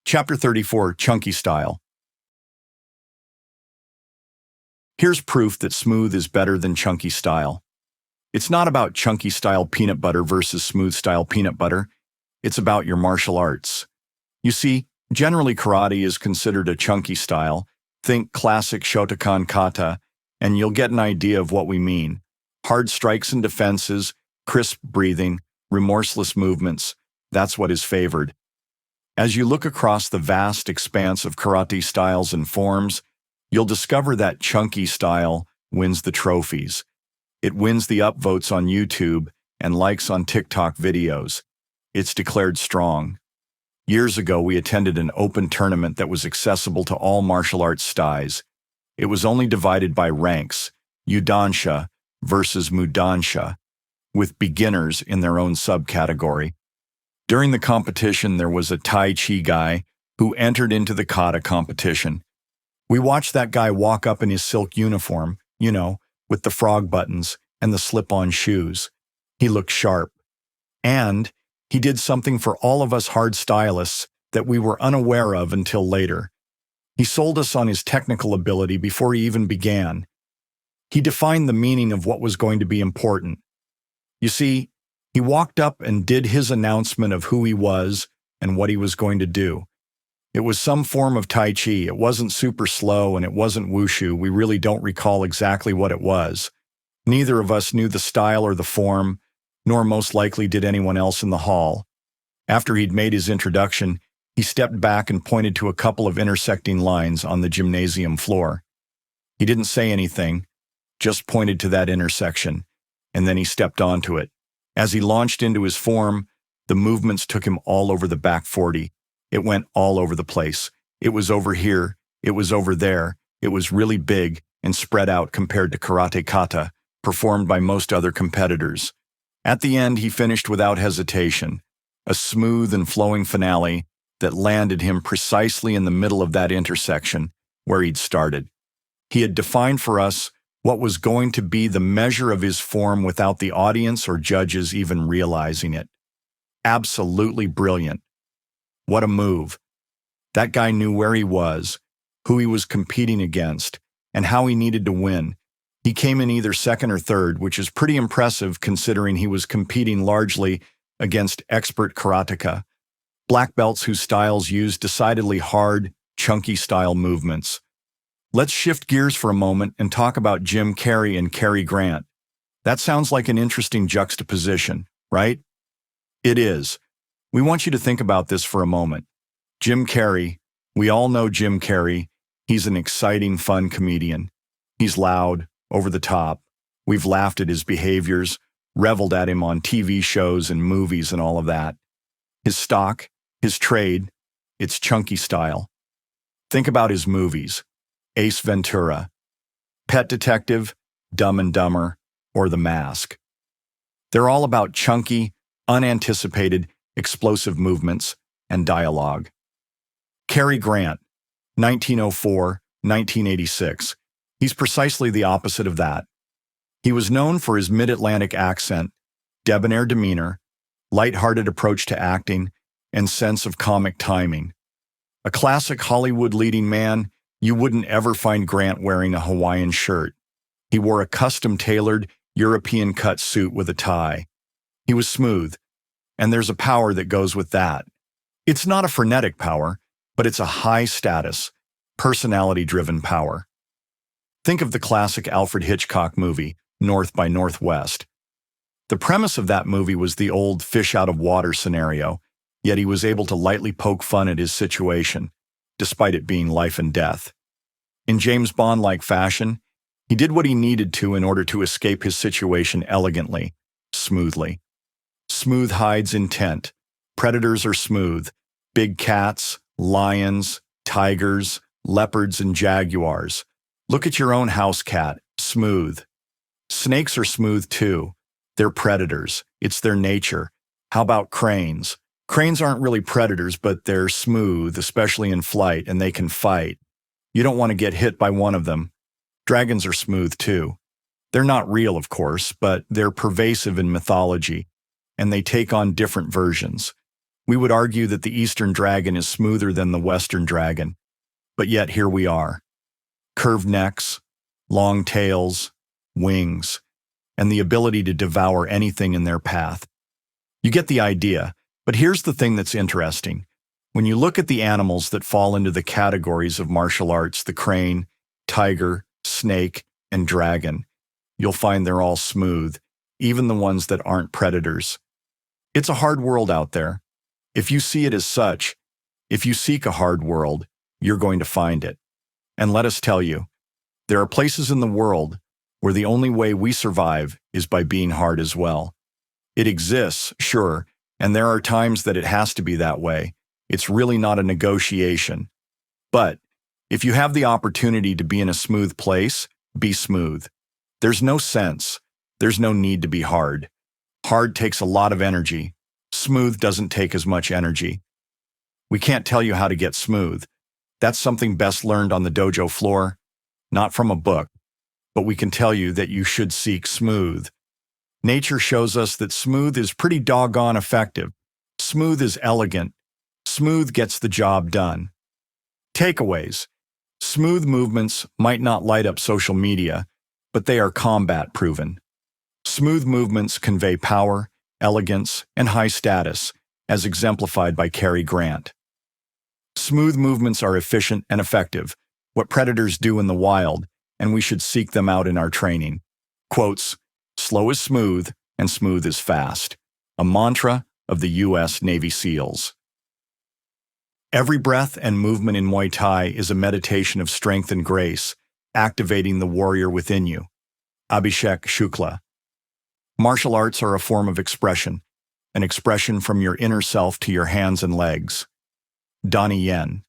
Chapter 34, Chunky Style. Here's proof that smooth is better than chunky style. It's not about chunky style peanut butter versus smooth style peanut butter. It's about your martial arts. You see, generally karate is considered a chunky style. Think classic Shotokan kata, and you'll get an idea of what we mean. Hard strikes and defenses, crisp breathing, remorseless movements. That's what is favored. As you look across the vast expanse of karate styles and forms, you'll discover that chunky style wins the trophies. It wins the upvotes on YouTube and likes on TikTok videos. It's declared strong. Years ago, we attended an open tournament that was accessible to all martial arts styles. It was only divided by ranks, Udansha versus Mudansha, with beginners in their own subcategory. During the competition, there was a Tai Chi guy who entered into the kata competition. We watched that guy walk up in his silk uniform, with the frog buttons and the slip-on shoes. He looked sharp. And he did something for all of us hard stylists that we were unaware of until later. He sold us on his technical ability before he even began. He defined the meaning of what was going to be important. You see, he walked up and did his announcement of who he was and what he was going to do. It was some form of Tai Chi. It wasn't super slow and it wasn't wushu. We really don't recall exactly what it was. Neither of us knew the style or the form, nor most likely did anyone else in the hall. After he'd made his introduction, he stepped back and pointed to a couple of intersecting lines on the gymnasium floor. He didn't say anything, just pointed to that intersection, and then he stepped onto it. As he launched into his form, the movements took him all over the back 40. It went all over the place. It was over here. It was over there. It was really big and spread out compared to karate kata, performed by most other competitors. At the end, he finished without hesitation, a smooth and flowing finale that landed him precisely in the middle of that intersection where he'd started. He had defined for us what was going to be the measure of his form without the audience or judges even realizing it. Absolutely brilliant. What a move. That guy knew where he was, who he was competing against, and how he needed to win. He came in either second or third, which is pretty impressive considering he was competing largely against expert karateka, black belts whose styles used decidedly hard, chunky style movements. Let's shift gears for a moment and talk about Jim Carrey and Cary Grant. That sounds like an interesting juxtaposition, right? It is. We want you to think about this for a moment. Jim Carrey, we all know Jim Carrey. He's an exciting, fun comedian. He's loud, over the top. We've laughed at his behaviors, reveled at him on TV shows and movies and all of that. His stock, his trade, it's chunky style. Think about his movies. Ace Ventura, Pet Detective, Dumb and Dumber, or The Mask. They're all about chunky, unanticipated, explosive movements and dialogue. Cary Grant, 1904, 1986. He's precisely the opposite of that. He was known for his mid-Atlantic accent, debonair demeanor, light-hearted approach to acting, and sense of comic timing. A classic Hollywood leading man, you wouldn't ever find Grant wearing a Hawaiian shirt. He wore a custom-tailored, European-cut suit with a tie. He was smooth, and there's a power that goes with that. It's not a frenetic power, but it's a high-status, personality-driven power. Think of the classic Alfred Hitchcock movie, North by Northwest. The premise of that movie was the old fish-out-of-water scenario, yet he was able to lightly poke fun at his situation, despite it being life and death. In James Bond-like fashion, he did what he needed to in order to escape his situation elegantly, smoothly. Smooth hides intent. Predators are smooth. Big cats, lions, tigers, leopards, and jaguars. Look at your own house cat, smooth. Snakes are smooth too. They're predators. It's their nature. How about cranes? Cranes aren't really predators, but they're smooth, especially in flight, and they can fight. You don't want to get hit by one of them. Dragons are smooth too. They're not real, of course, but they're pervasive in mythology, and they take on different versions. We would argue that the Eastern dragon is smoother than the Western dragon, but yet here we are. Curved necks, long tails, wings, and the ability to devour anything in their path. You get the idea, but here's the thing that's interesting. When you look at the animals that fall into the categories of martial arts, the crane, tiger, snake, and dragon, you'll find they're all smooth, even the ones that aren't predators. It's a hard world out there. If you see it as such, if you seek a hard world, you're going to find it. And let us tell you, there are places in the world where the only way we survive is by being hard as well. It exists, sure, and there are times that it has to be that way. It's really not a negotiation. But if you have the opportunity to be in a smooth place, be smooth. There's no sense. There's no need to be hard. Hard takes a lot of energy. Smooth doesn't take as much energy. We can't tell you how to get smooth. That's something best learned on the dojo floor, not from a book. But we can tell you that you should seek smooth. Nature shows us that smooth is pretty doggone effective. Smooth is elegant. Smooth gets the job done. Takeaways. Smooth movements might not light up social media, but they are combat-proven. Smooth movements convey power, elegance, and high status, as exemplified by Cary Grant. Smooth movements are efficient and effective, what predators do in the wild, and we should seek them out in our training. Quotes, "Slow is smooth, and smooth is fast," a mantra of the U.S. Navy SEALs. Every breath and movement in Muay Thai is a meditation of strength and grace, activating the warrior within you. Abhishek Shukla. Martial arts are a form of expression, an expression from your inner self to your hands and legs. Donnie Yen.